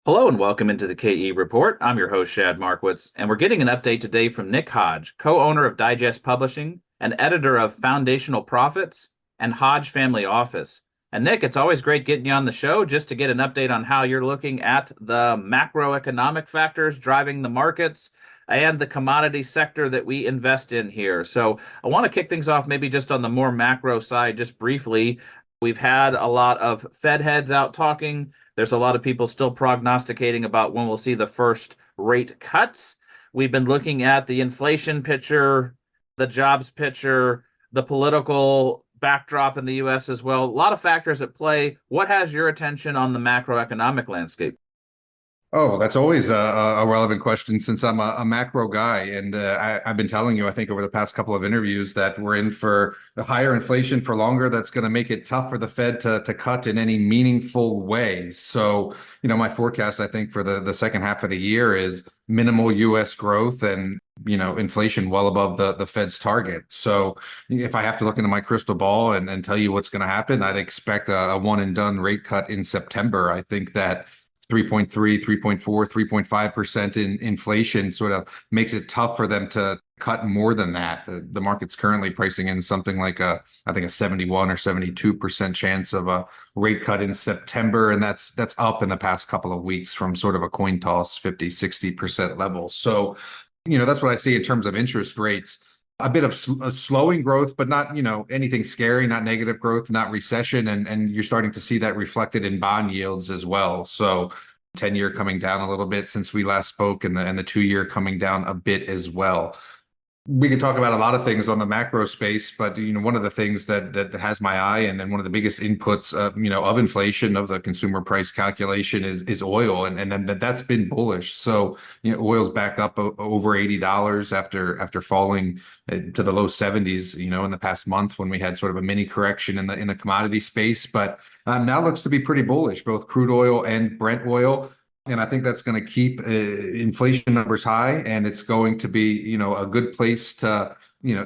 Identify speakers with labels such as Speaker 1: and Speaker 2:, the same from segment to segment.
Speaker 1: Hello and welcome into the KE Report. I'm your host, Shad Markwitz, and we're getting an update today from Nick Hodge, co-owner of Digest Publishing and editor of Foundational Profits and Hodge Family Office. And Nick, it's always great getting you on the show just to get an update on how you're looking at the macroeconomic factors driving the markets and the commodity sector that we invest in here. So I want to kick things off maybe just on the more macro side, just briefly. We've had a lot of Fed heads out talking. There's a lot of people still prognosticating about when we'll see the first rate cuts. We've been looking at the inflation picture, the jobs picture, the political backdrop in the US as well. A lot of factors at play. What has your attention on the macroeconomic landscape?
Speaker 2: Oh, that's always a relevant question since I'm a macro guy. And I've been telling you, I think over the past couple of interviews that we're in for the higher inflation for longer. That's going to make it tough for the Fed to cut in any meaningful way. So, my forecast, I think, for the second half of the year is minimal US growth and, inflation well above the Fed's target. So if I have to look into my crystal ball and tell you what's going to happen, I'd expect a one and done rate cut in September. I think that 3.3, 3.4, 3.5% in inflation sort of makes it tough for them to cut more than that. The market's currently pricing in something like I think a 71 or 72% chance of a rate cut in September. And that's up in the past couple of weeks from sort of a coin toss 50, 60% level. So, that's what I see in terms of interest rates. A bit of slowing growth, but not, anything scary, not negative growth, not recession. And you're starting to see that reflected in bond yields as well. So 10-year coming down a little bit since we last spoke, and the 2-year coming down a bit as well. We could talk about a lot of things on the macro space, but one of the things that has my eye and one of the biggest inputs of inflation, of the consumer price calculation is oil, and then that's been bullish. So oil's back up over $80 after falling to the low 70s in the past month when we had sort of a mini correction in the commodity space, but now looks to be pretty bullish, both crude oil and Brent oil. And I think that's going to keep inflation numbers high, and it's going to be, a good place to,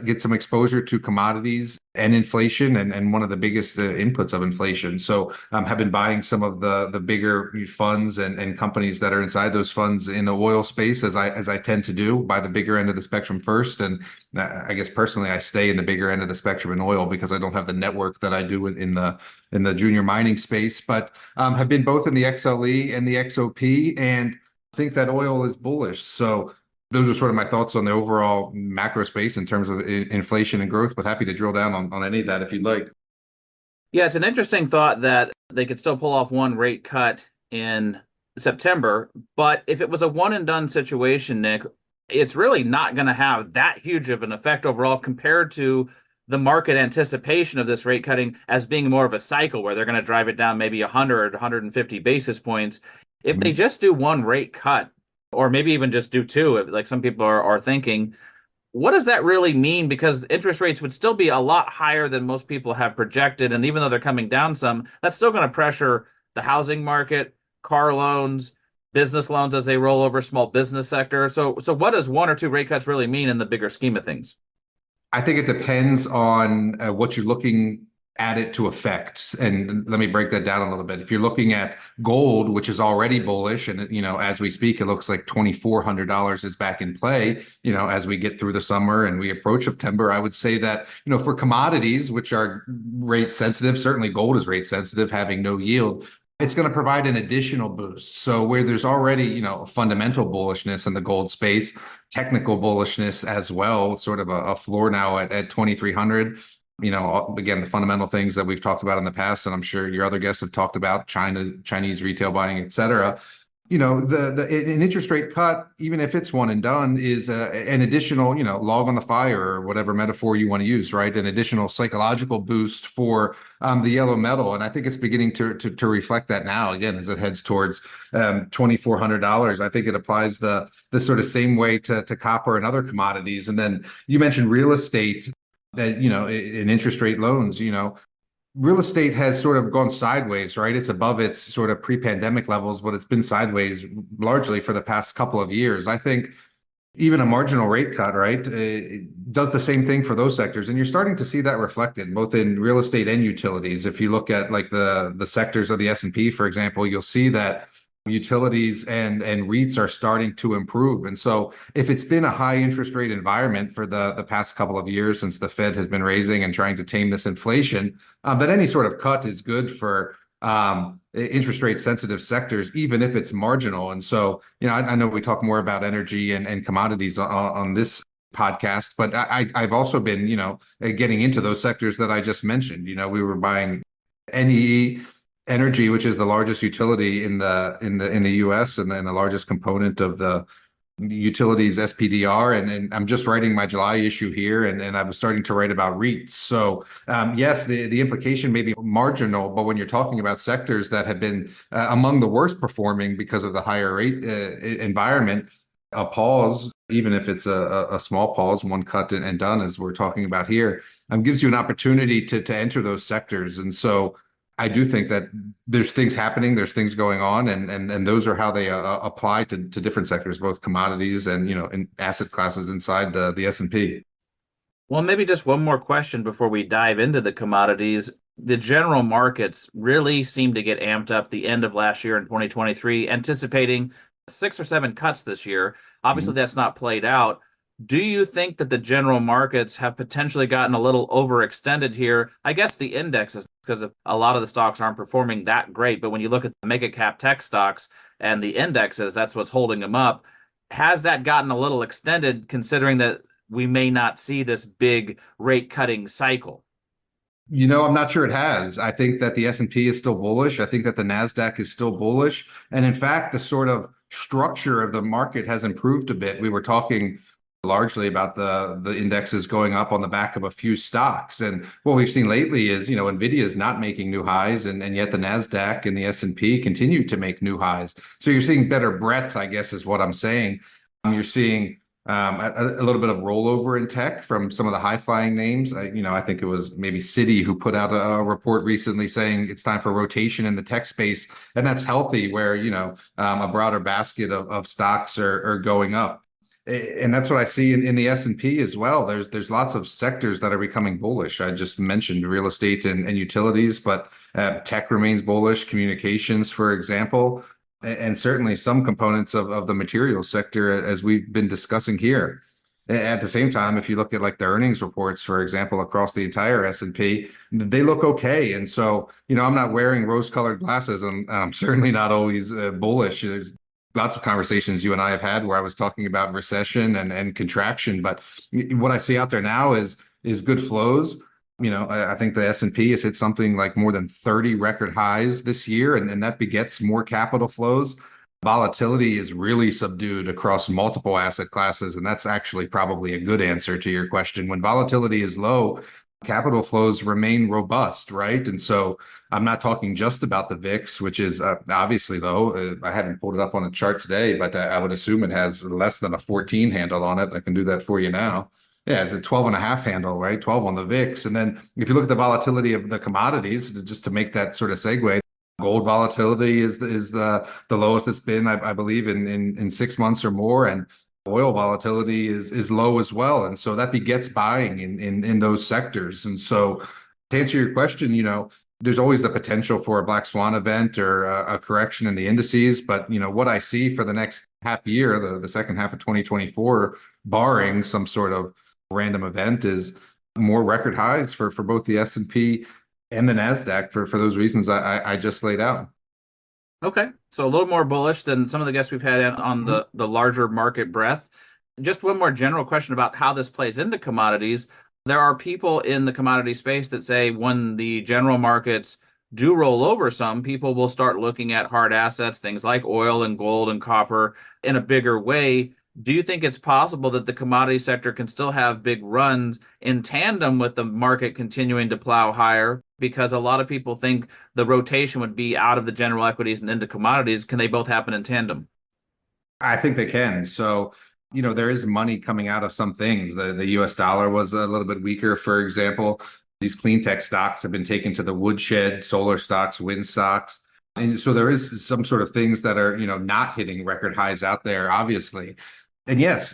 Speaker 2: get some exposure to commodities and inflation, and one of the biggest inputs of inflation. So have been buying some of the bigger funds and companies that are inside those funds in the oil space, as I tend to do, buy the bigger end of the spectrum first. And I guess personally, I stay in the bigger end of the spectrum in oil because I don't have the network that I do in the junior mining space, but have been both in the XLE and the XOP, and think that oil is bullish. So those are sort of my thoughts on the overall macro space in terms of inflation and growth, but happy to drill down on any of that if you'd like.
Speaker 1: Yeah, it's an interesting thought that they could still pull off one rate cut in September, but if it was a one and done situation, Nick, it's really not going to have that huge of an effect overall compared to the market anticipation of this rate cutting as being more of a cycle where they're going to drive it down maybe 100, 150 basis points. If they just do one rate cut, or maybe even just do two, like some people are thinking, what does that really mean? Because interest rates would still be a lot higher than most people have projected. And even though they're coming down some, that's still going to pressure the housing market, car loans, business loans as they roll over, small business sector. So what does one or two rate cuts really mean in the bigger scheme of things?
Speaker 2: I think it depends on what you're looking at it to affect. And let me break that down a little bit. If you're looking at gold, which is already bullish, and as we speak, it looks like $2,400 is back in play, as we get through the summer and we approach September, I would say that, for commodities, which are rate sensitive, certainly gold is rate sensitive, having no yield, it's going to provide an additional boost. So where there's already, fundamental bullishness in the gold space, technical bullishness as well, sort of a floor now at 2,300. Again, the fundamental things that we've talked about in the past, and I'm sure your other guests have talked about, Chinese retail buying, et cetera. An interest rate cut, even if it's one and done, is an additional, log on the fire, or whatever metaphor you want to use, right? An additional psychological boost for the yellow metal. And I think it's beginning to reflect that now, again, as it heads towards $2,400. I think it applies the sort of same way to copper and other commodities. And then you mentioned real estate, that, in interest rate loans, real estate has sort of gone sideways, right? It's above its sort of pre-pandemic levels, but it's been sideways largely for the past couple of years. I think even a marginal rate cut, right, does the same thing for those sectors. And you're starting to see that reflected both in real estate and utilities. If you look at like the sectors of the S&P, for example, you'll see that utilities and REITs are starting to improve. And so if it's been a high interest rate environment for the past couple of years since the Fed has been raising and trying to tame this inflation, that any sort of cut is good for interest rate sensitive sectors, even if it's marginal. And so, I know we talk more about energy and commodities on this podcast, but I've also been, getting into those sectors that I just mentioned. We were buying NEE Energy, which is the largest utility in the U.S. and the largest component of the utilities SPDR, and I'm just writing my July issue here, and I was starting to write about REITs. So yes, the implication may be marginal, but when you're talking about sectors that have been among the worst performing because of the higher rate environment, a pause, even if it's a small pause, one cut and done, as we're talking about here, gives you an opportunity to enter those sectors. And so I do think that there's things happening, there's things going on, and those are how they apply to different sectors, both commodities and in asset classes inside the S&P.
Speaker 1: Well, maybe just one more question before we dive into the commodities. The general markets really seem to get amped up the end of last year in 2023, anticipating 6 or 7 cuts this year. Obviously, that's not played out. Do you think that the general markets have potentially gotten a little overextended here? I guess the indexes, because a lot of the stocks aren't performing that great. But when you look at the mega cap tech stocks and the indexes, that's what's holding them up. Has that gotten a little extended considering that we may not see this big rate cutting cycle?
Speaker 2: I'm not sure it has. I think that the S&P is still bullish. I think that the Nasdaq is still bullish. And in fact, the sort of structure of the market has improved a bit. We were talking largely about the indexes going up on the back of a few stocks. And what we've seen lately is, Nvidia is not making new highs, and yet the Nasdaq and the S&P continue to make new highs. So you're seeing better breadth, I guess, is what I'm saying. You're seeing a little bit of rollover in tech from some of the high-flying names. I think it was maybe Citi who put out a report recently saying it's time for rotation in the tech space, and that's healthy, where a broader basket of stocks are going up. And that's what I see in the S&P as well. There's lots of sectors that are becoming bullish. I just mentioned real estate and utilities, but tech remains bullish, communications, for example, and certainly some components of the materials sector, as we've been discussing here. At the same time, if you look at like the earnings reports, for example, across the entire S&P, they look okay. And so, I'm not wearing rose-colored glasses. I'm certainly not always bullish. There's lots of conversations you and I have had where I was talking about recession and contraction, but what I see out there now is good flows. I think the S&P has hit something like more than 30 record highs this year, and that begets more capital flows. Volatility is really subdued across multiple asset classes, and that's actually probably a good answer to your question. When volatility is low, capital flows remain robust, right? And so I'm not talking just about the VIX, which is obviously low. I haven't pulled it up on the chart today, but I would assume it has less than a 14 handle on it. I can do that for you now. Yeah, it's a 12 and a half handle, right? 12 on the VIX. And then if you look at the volatility of the commodities, just to make that sort of segue, gold volatility is the lowest it's been, I believe, in 6 months or more. And oil volatility is low as well. And so that begets buying in those sectors. And so to answer your question, there's always the potential for a black swan event or a correction in the indices. But, what I see for the next half year, the second half of 2024, barring some sort of random event, is more record highs for both the S&P and the Nasdaq for those reasons I just laid out.
Speaker 1: Okay, so a little more bullish than some of the guests we've had on the larger market breadth. Just one more general question about how this plays into commodities. There are people in the commodity space that say when the general markets do roll over some, people will start looking at hard assets, things like oil and gold and copper, in a bigger way. Do you think it's possible that the commodity sector can still have big runs in tandem with the market continuing to plow higher? Because a lot of people think the rotation would be out of the general equities and into commodities. Can they both happen in tandem?
Speaker 2: I think they can. So, there is money coming out of some things. The US dollar was a little bit weaker, for example. These clean tech stocks have been taken to the woodshed, solar stocks, wind stocks. And so there is some sort of things that are, not hitting record highs out there, obviously. And yes,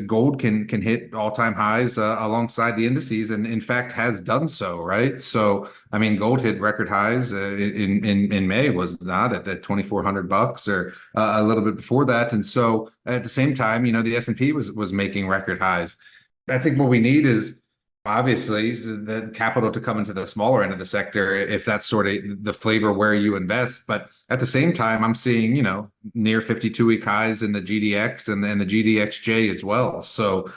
Speaker 2: gold can hit all-time highs alongside the indices, and in fact has done so, right? So, I mean, gold hit record highs in May, was not at 2,400 bucks, or a little bit before that. And so, at the same time, the S&P was making record highs. I think what we need is obviously the capital to come into the smaller end of the sector, if that's sort of the flavor where you invest. But at the same time, I'm seeing, near 52-week highs in the GDX and the GDXJ as well. So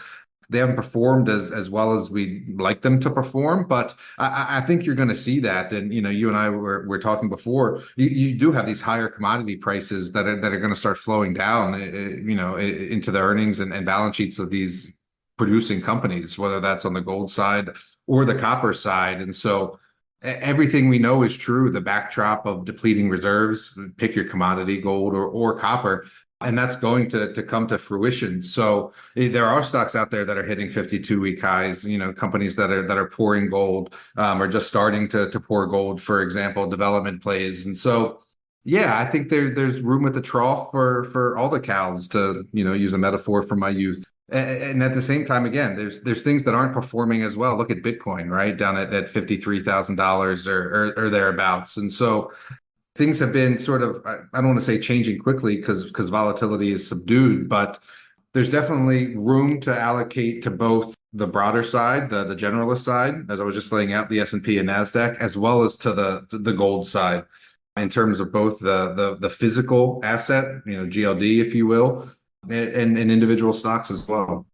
Speaker 2: they haven't performed as well as we'd like them to perform, but I think you're going to see that. And you and I were talking before. You do have these higher commodity prices that are going to start flowing down, into the earnings and balance sheets of these producing companies, whether that's on the gold side or the copper side. And so everything we know is true. The backdrop of depleting reserves, pick your commodity, gold or copper, and that's going to come to fruition. So there are stocks out there that are hitting 52-week highs. Companies that are pouring gold, or just starting to pour gold, for example, development plays. And so, yeah, I think there's room at the trough for all the cows, to use a metaphor from my youth. And at the same time, again, there's things that aren't performing as well. Look at Bitcoin, right, down at $53,000 or thereabouts. And so things have been sort of, I don't want to say changing quickly, because volatility is subdued, but there's definitely room to allocate to both the broader side, the generalist side, as I was just laying out, the S&P and NASDAQ, as well as to the gold side, in terms of both the physical asset, GLD, if you will, and individual stocks as well.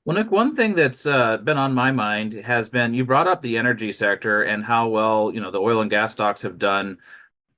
Speaker 1: Well, Nick, one thing that's been on my mind has been, you brought up the energy sector and how well, the oil and gas stocks have done.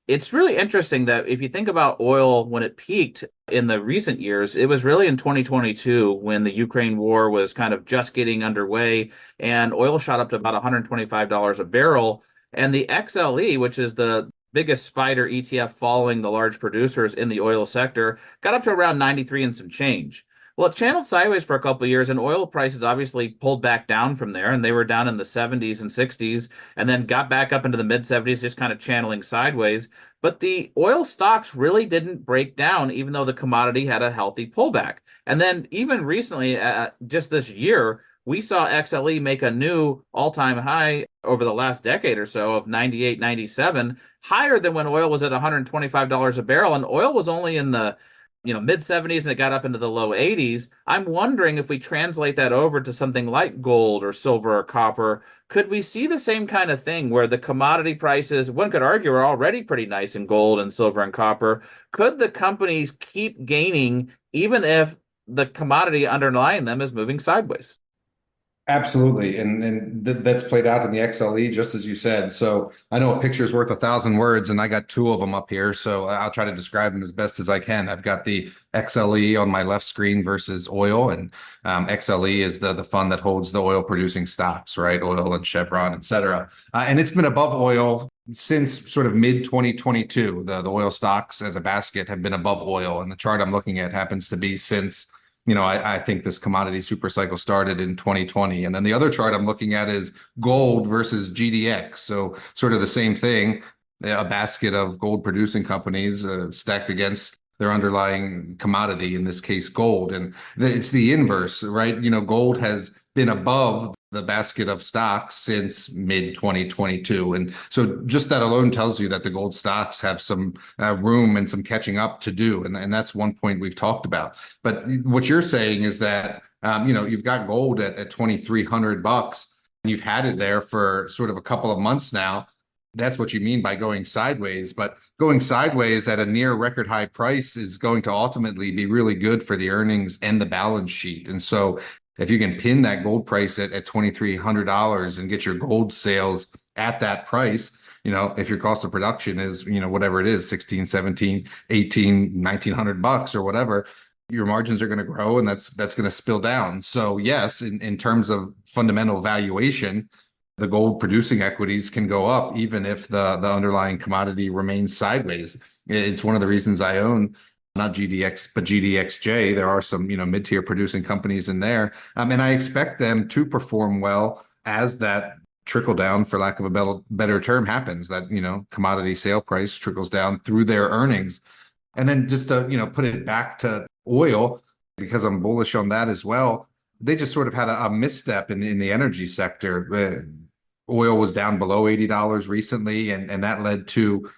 Speaker 1: It's really interesting that if you think about oil when it peaked in the recent years, it was really in 2022 when the Ukraine war was kind of just getting underway, and oil shot up to about $125 a barrel. And the XLE, which is the biggest spider ETF following the large producers in the oil sector, got up to around 93 and some change. Well, it channeled sideways for a couple of years, and oil prices obviously pulled back down from there, and they were down in the 70s and 60s, and then got back up into the mid 70s, just kind of channeling sideways. But the oil stocks really didn't break down, even though the commodity had a healthy pullback. And then even recently, just this year, we saw XLE make a new all-time high over the last decade or so of 98, 97, higher than when oil was at $125 a barrel, and oil was only in the mid 70s, and it got up into the low 80s. I'm wondering if we translate that over to something like gold or silver or copper, could we see the same kind of thing where the commodity prices, one could argue, are already pretty nice in gold and silver and copper? Could the companies keep gaining even if the commodity underlying them is moving sideways?
Speaker 2: Absolutely. And that's played out in the XLE, just as you said. So I know a picture's worth 1,000 words, and I got two of them up here. So I'll try to describe them as best as I can. I've got the XLE on my left screen versus oil. And XLE is the fund that holds the oil producing stocks, right? Oil and Chevron, et cetera. And it's been above oil since sort of mid 2022. The oil stocks as a basket have been above oil. And the chart I'm looking at happens to be since I think this commodity super cycle started in 2020. And then the other chart I'm looking at is gold versus GDX. So sort of the same thing, a basket of gold producing companies stacked against their underlying commodity, in this case, gold. And it's the inverse, right? Gold has been above the basket of stocks since mid 2022. And so just that alone tells you that the gold stocks have some room and some catching up to do. And that's one point we've talked about. But what you're saying is that, you've got gold at 2,300 bucks, and you've had it there for sort of a couple of months now. That's what you mean by going sideways. But going sideways at a near record high price is going to ultimately be really good for the earnings and the balance sheet. And so if you can pin that gold price at $2,300 and get your gold sales at that price, if your cost of production is, whatever it is, 16, 17, 18, 1,900 bucks or whatever, your margins are going to grow, and that's going to spill down. So yes, in terms of fundamental valuation, the gold producing equities can go up even if the underlying commodity remains sideways. It's one of the reasons I own not GDX, but GDXJ. There are some, mid-tier producing companies in there. And I expect them to perform well as that trickle down, for lack of a better term, happens, that, commodity sale price trickles down through their earnings. And then just to, put it back to oil, because I'm bullish on that as well. They just sort of had a misstep in the energy sector. Oil was down below $80 recently, and that led to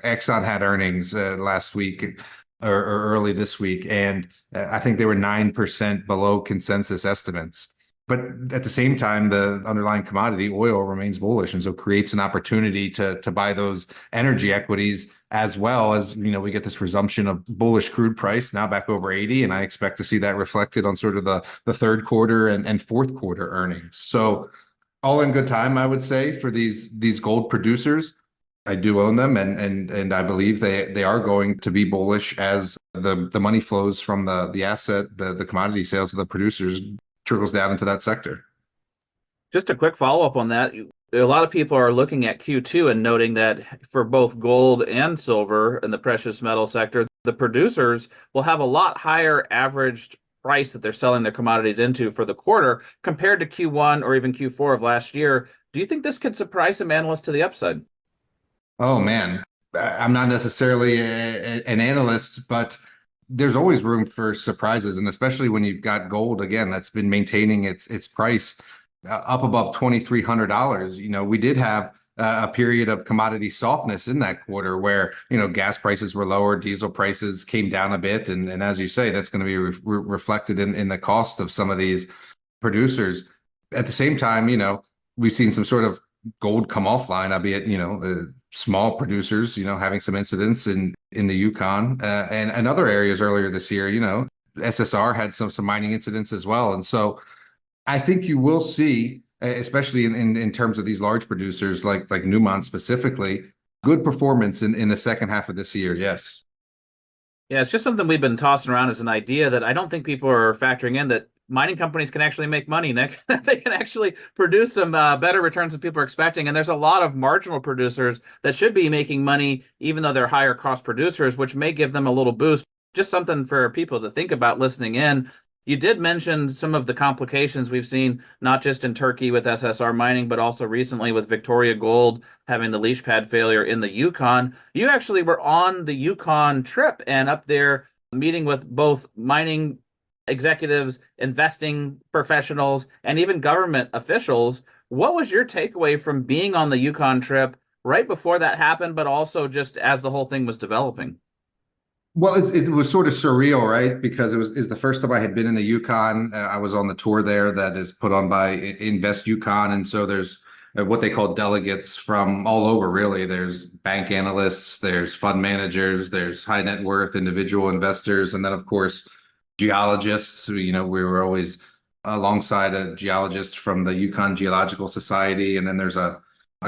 Speaker 2: Exxon had earnings last week or early this week, and I think they were 9% below consensus estimates. But at the same time, the underlying commodity, oil, remains bullish, and so creates an opportunity to buy those energy equities, as well as, we get this resumption of bullish crude price now back over 80, and I expect to see that reflected on sort of the third quarter and fourth quarter earnings. So all in good time, I would say, for these gold producers. I do own them, and I believe they are going to be bullish as the money flows from the commodity sales of the producers trickles down into that sector.
Speaker 1: Just a quick follow-up on that. A lot of people are looking at Q2 and noting that for both gold and silver in the precious metal sector, the producers will have a lot higher averaged price that they're selling their commodities into for the quarter compared to Q1 or even Q4 of last year. Do you think this could surprise some analysts to the upside?
Speaker 2: Oh man, I'm not necessarily an analyst, but there's always room for surprises, and especially when you've got gold again that's been maintaining its price up above $2,300. We did have a period of commodity softness in that quarter where gas prices were lower, diesel prices came down a bit, and as you say, that's going to be reflected in the cost of some of these producers. At the same time, we've seen some sort of gold come offline, albeit small producers, having some incidents in the Yukon and other areas earlier this year. SSR had some mining incidents as well, and so I think you will see, especially in terms of these large producers like Newmont specifically, good performance in the second half of this year. Yes.
Speaker 1: Yeah, it's just something we've been tossing around as an idea that I don't think people are factoring in, that mining companies can actually make money, Nick. They can actually produce some better returns than people are expecting. And there's a lot of marginal producers that should be making money, even though they're higher cost producers, which may give them a little boost. Just something for people to think about listening in. You did mention some of the complications we've seen, not just in Turkey with SSR mining, but also recently with Victoria Gold having the leach pad failure in the Yukon. You actually were on the Yukon trip and up there meeting with both mining executives, investing professionals, and even government officials. What was your takeaway from being on the Yukon trip right before that happened, but also just as the whole thing was developing?
Speaker 2: Well, it was sort of surreal, right? Because is the first time I had been in the Yukon. I was on the tour there that is put on by Invest Yukon, and so there's what they call delegates from all over. Really, there's bank analysts, there's fund managers, there's high net worth individual investors, and then of course geologists. We were always alongside a geologist from the Yukon Geological Society, and then there's a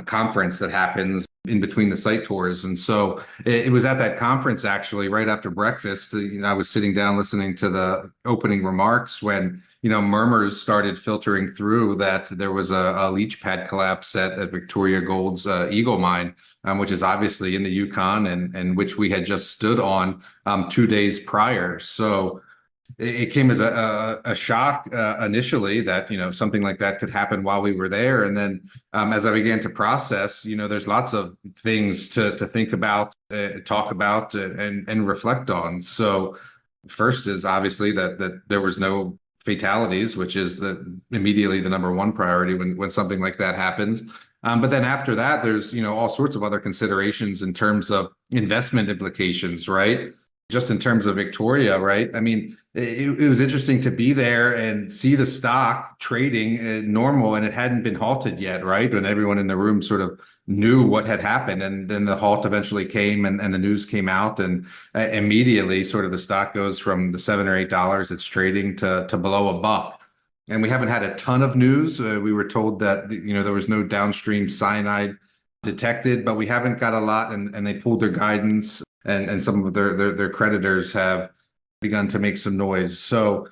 Speaker 2: conference that happens in between the site tours. And so it was at that conference, actually, right after breakfast, I was sitting down listening to the opening remarks when, murmurs started filtering through that there was a leach pad collapse at Victoria Gold's Eagle Mine, which is obviously in the Yukon and which we had just stood on 2 days prior. So it came as a shock initially that something like that could happen while we were there, and then as I began to process, there's lots of things to think about, talk about, and reflect on. So first is obviously that there was no fatalities, which is immediately the number one priority when something like that happens. But then after that, there's all sorts of other considerations in terms of investment implications, right? Just in terms of Victoria, right? I mean, it was interesting to be there and see the stock trading normal, and it hadn't been halted yet, right? When everyone in the room sort of knew what had happened, and then the halt eventually came, and the news came out, and immediately sort of the stock goes from the $7 or $8 it's trading to below $1. And we haven't had a ton of news. We were told that there was no downstream cyanide detected, but we haven't got a lot, and they pulled their guidance. And some of their creditors have begun to make some noise. So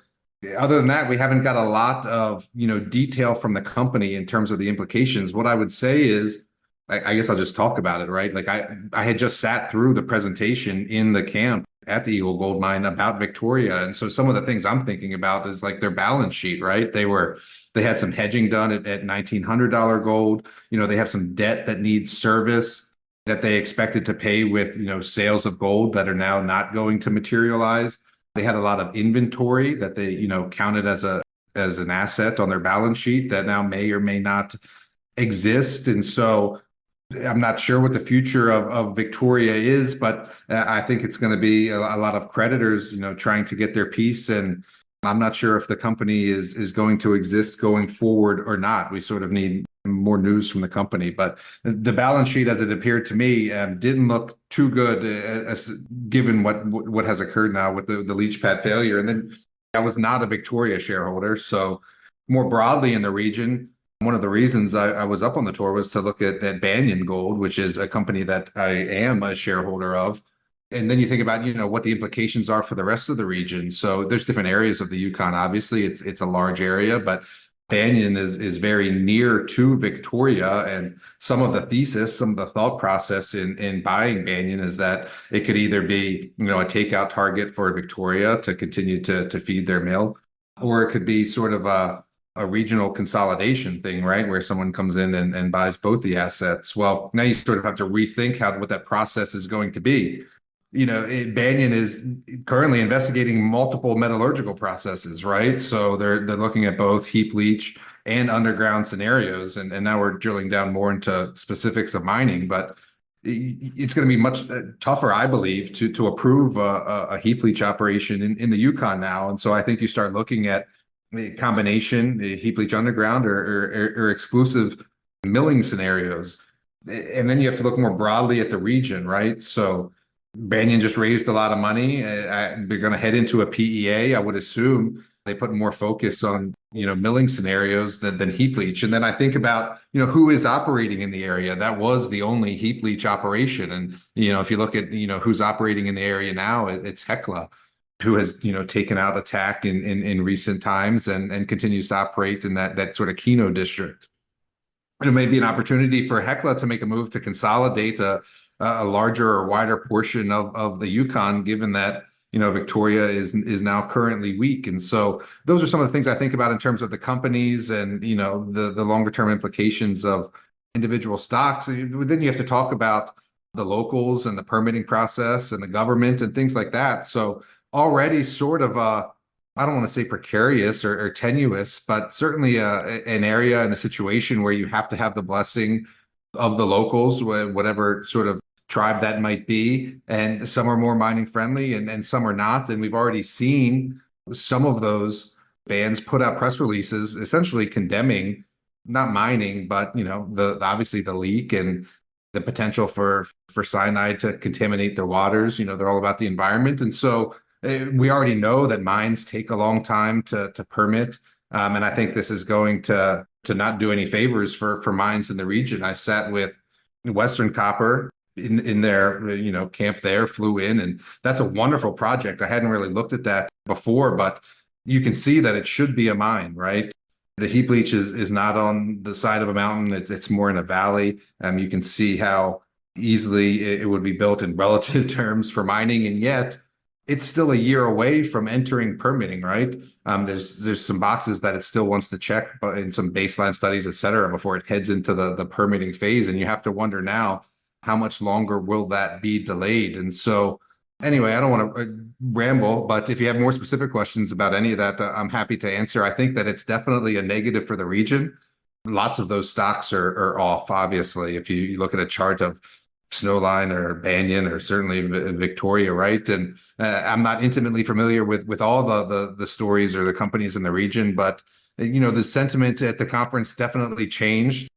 Speaker 2: other than that, we haven't got a lot of detail from the company in terms of the implications. What I would say is, I guess I'll just talk about it, right? Like I had just sat through the presentation in the camp at the Eagle Gold Mine about Victoria, and so some of the things I'm thinking about is like their balance sheet, right? They had some hedging done at $1,900 gold. They have some debt that needs service that they expected to pay with sales of gold that are now not going to materialize. They had a lot of inventory that they, counted as an asset on their balance sheet that now may or may not exist. And so I'm not sure what the future of Victoria is, but I think it's going to be a lot of creditors, trying to get their piece. And I'm not sure if the company is going to exist going forward or not. We sort of need more news from the company, but the balance sheet, as it appeared to me, didn't look too good, as given what has occurred now with the leach pad failure. And then I was not a Victoria shareholder, so more broadly in the region, one of the reasons I was up on the tour was to look at Banyan Gold, which is a company that I am a shareholder of. And then you think about, what the implications are for the rest of the region. So there's different areas of the Yukon. Obviously, it's a large area, but Banyan is very near to Victoria. And some of the thesis, some of the thought process in buying Banyan is that it could either be, a takeout target for Victoria to continue to feed their mill, or it could be sort of a regional consolidation thing, right? Where someone comes in and buys both the assets. Well, now you sort of have to rethink what that process is going to be. Banyan is currently investigating multiple metallurgical processes, right? So they're looking at both heap leach and underground scenarios, and now we're drilling down more into specifics of mining, but it's going to be much tougher, I believe, to approve a heap leach operation in the Yukon now. And so I think you start looking at the combination, the heap leach underground or exclusive milling scenarios. And then you have to look more broadly at the region, right? So Banyan just raised a lot of money. They're going to head into a PEA. I would assume they put more focus on, milling scenarios than heap leach. And then I think about, who is operating in the area. That was the only heap leach operation. And, if you look at, who's operating in the area now, it's Hecla, who has, taken out attack in recent times and continues to operate in that sort of Keno district. And it may be an opportunity for Hecla to make a move to consolidate a larger or wider portion of the Yukon, given that Victoria is now currently weak. And so those are some of the things I think about in terms of the companies and the longer term implications of individual stocks. Then you have to talk about the locals and the permitting process and the government and things like that. So already sort of I don't want to say precarious or tenuous, but certainly an area and a situation where you have to have the blessing of the locals, whatever sort of tribe that might be. And some are more mining friendly and some are not. And we've already seen some of those bands put out press releases essentially condemning not mining, but obviously the leak and the potential for cyanide to contaminate their waters. They're all about the environment. And so we already know that mines take a long time to permit. And I think this is going to not do any favors for mines in the region. I sat with Western Copper in their camp there, flew in, and that's a wonderful project. I hadn't really looked at that before, but you can see that it should be a mine, right? The heap leach is not on the side of a mountain. It's more in a valley. You can see how easily it would be built in relative terms for mining, and yet it's still a year away from entering permitting, right? There's some boxes that it still wants to check, but in some baseline studies, et cetera, before it heads into the permitting phase. And you have to wonder now, how much longer will that be delayed? And so anyway, I don't want to ramble, but if you have more specific questions about any of that, I'm happy to answer. I think that it's definitely a negative for the region. Lots of those stocks are off, obviously. If you look at a chart of Snowline or Banyan or certainly Victoria, right? And I'm not intimately familiar with all the stories or the companies in the region, but the sentiment at the conference definitely changed.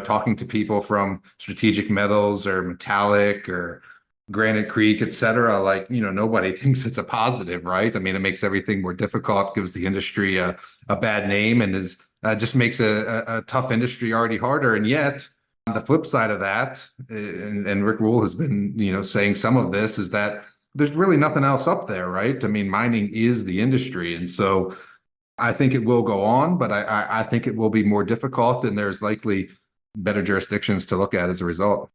Speaker 2: Talking to people from Strategic Metals or Metallic or Granite Creek, et cetera, like, nobody thinks it's a positive, right? I mean, it makes everything more difficult, gives the industry a bad name, and is just makes a tough industry already harder. And yet, on the flip side of that, and Rick Rule has been, saying some of this, is that there's really nothing else up there, right? I mean, mining is the industry. And so I think it will go on, but I think it will be more difficult, and there's likely better jurisdictions to look at as a result.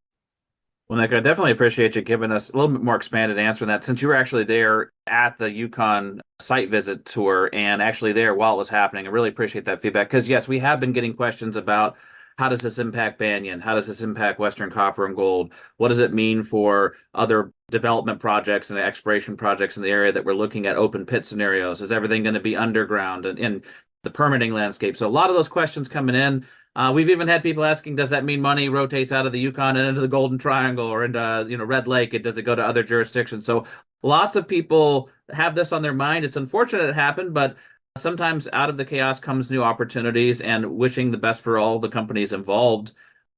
Speaker 1: Well, Nick, I definitely appreciate you giving us a little bit more expanded answer on that, since you were actually there at the Yukon site visit tour and actually there while it was happening. I really appreciate that feedback because, yes, we have been getting questions about how does this impact Banyan? How does this impact Western Copper and Gold? What does it mean for other development projects and exploration projects in the area that we're looking at open pit scenarios? Is everything going to be underground and in the permitting landscape? So a lot of those questions coming in. We've even had people asking, does that mean money rotates out of the Yukon and into the Golden Triangle or into, Red Lake? Does it go to other jurisdictions? So lots of people have this on their mind. It's unfortunate it happened, but sometimes out of the chaos comes new opportunities and wishing the best for all the companies involved.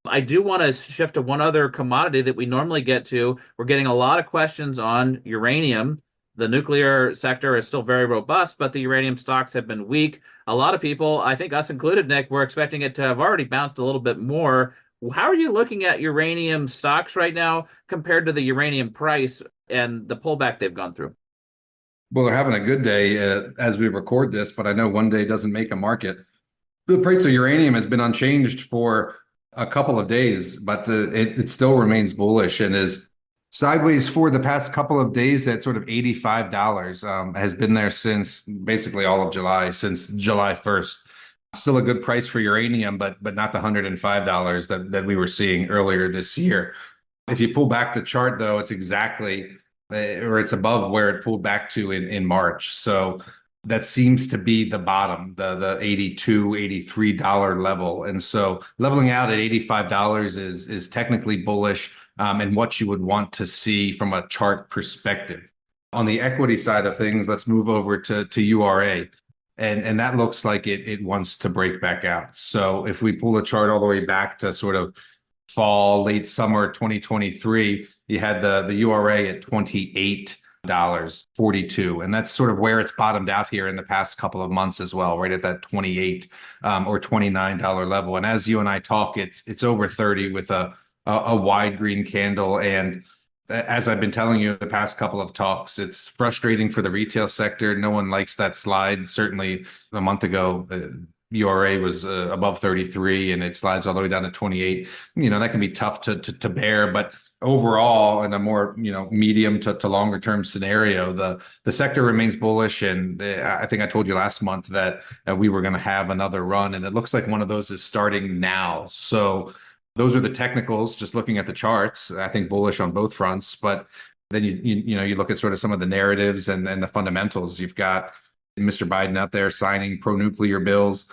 Speaker 1: I do want to shift to one other commodity that we normally get to. We're getting a lot of questions on uranium. The nuclear sector is still very robust, but the uranium stocks have been weak. A lot of people, I think us included, Nick, we're expecting it to have already bounced a little bit more. How are you looking at uranium stocks right now compared to the uranium price and the pullback they've gone through?
Speaker 2: Well, they're having a good day as we record this, but I know one day doesn't make a market. The price of uranium has been unchanged for a couple of days, but it still remains bullish and is sideways for the past couple of days at sort of $85. Has been there since basically all of July, since July 1st. Still a good price for uranium, but not the $105 that we were seeing earlier this year. If you pull back the chart, though, it's exactly or it's above where it pulled back to in March. So that seems to be the bottom, the $82, $83 level. And so leveling out at $85 is technically bullish and what you would want to see from a chart perspective. On the equity side of things, let's move over to URA. And that looks like it wants to break back out. So if we pull the chart all the way back to sort of fall, late summer 2023, you had the URA at $28.42. And that's sort of where it's bottomed out here in the past couple of months as well, right at that 28 or $29 level. And as you and I talk, it's over 30 with a wide green candle. And as I've been telling you the past couple of talks, it's frustrating for the retail sector. No one likes that slide. Certainly a month ago, URA was above 33 and it slides all the way down to 28. That can be tough to bear, but overall in a more, medium to longer term scenario, the sector remains bullish. And I think I told you last month that we were going to have another run, and it looks like one of those is starting now. So those are the technicals, just looking at the charts. I think bullish on both fronts, but then you look at sort of some of the narratives and the fundamentals. You've got Mr. Biden out there signing pro-nuclear bills.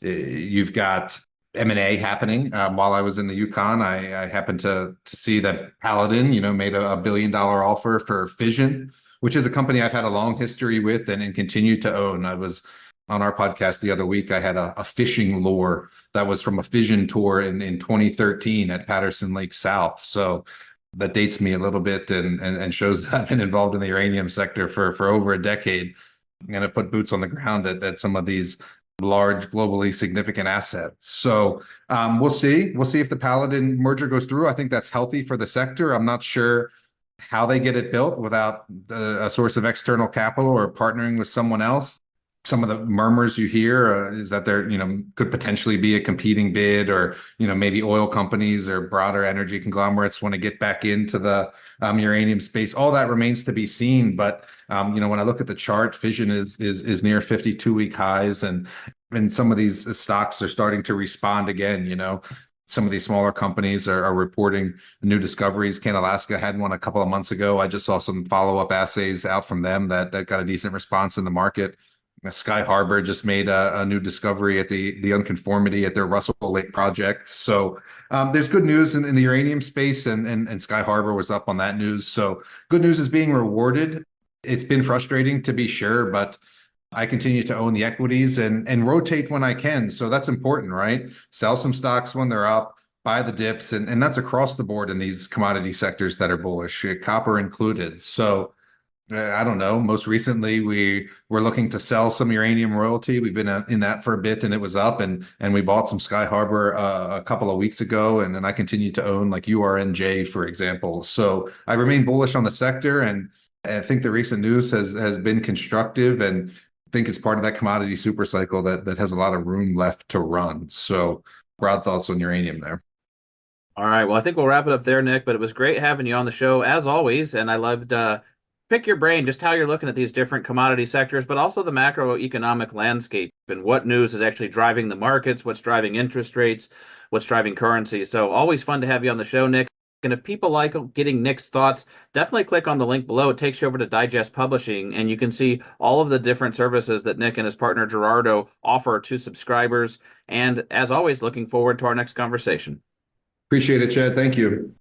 Speaker 2: You've got M&A happening. While I was in the Yukon, I happened to see that Paladin, made a $1 billion offer for Fission, which is a company I've had a long history with and continue to own. I was on our podcast the other week. I had a fishing lure that was from a Fission tour in 2013 at Patterson Lake South. So that dates me a little bit and shows that I've been involved in the uranium sector for over a decade. I'm going to put boots on the ground at some of these large, globally significant assets. So we'll see. We'll see if the Paladin merger goes through. I think that's healthy for the sector. I'm not sure how they get it built without a source of external capital or partnering with someone else. Some of the murmurs you hear is that there, could potentially be a competing bid, or, maybe oil companies or broader energy conglomerates want to get back into the uranium space. All that remains to be seen. But, when I look at the chart, Fission is near 52-week highs, and some of these stocks are starting to respond again. Some of these smaller companies are reporting new discoveries. Alaska had one a couple of months ago. I just saw some follow-up assays out from them that got a decent response in the market. Sky Harbor just made a new discovery at the unconformity at their Russell Lake project. So there's good news in the uranium space, and Sky Harbor was up on that news. So good news is being rewarded. It's been frustrating, to be sure, but I continue to own the equities and rotate when I can. So that's important, right? Sell some stocks when they're up, buy the dips, and that's across the board in these commodity sectors that are bullish, copper included. So I don't know. Most recently, we were looking to sell some uranium royalty. We've been in that for a bit, and it was up, and we bought some Sky Harbor a couple of weeks ago, and then I continue to own like URNJ, for example. So I remain bullish on the sector, and I think the recent news has been constructive, and I think it's part of that commodity super cycle that has a lot of room left to run. So broad thoughts on uranium there.
Speaker 1: All right. Well, I think we'll wrap it up there, Nick, but it was great having you on the show as always. And I loved pick your brain just how you're looking at these different commodity sectors, but also the macroeconomic landscape and what news is actually driving the markets, what's driving interest rates, what's driving currency. So always fun to have you on the show, Nick. And if people like getting Nick's thoughts, definitely click on the link below. It takes you over to Digest Publishing, and you can see all of the different services that Nick and his partner Gerardo offer to subscribers. And as always, looking forward to our next conversation.
Speaker 2: Appreciate it, Chad. Thank you.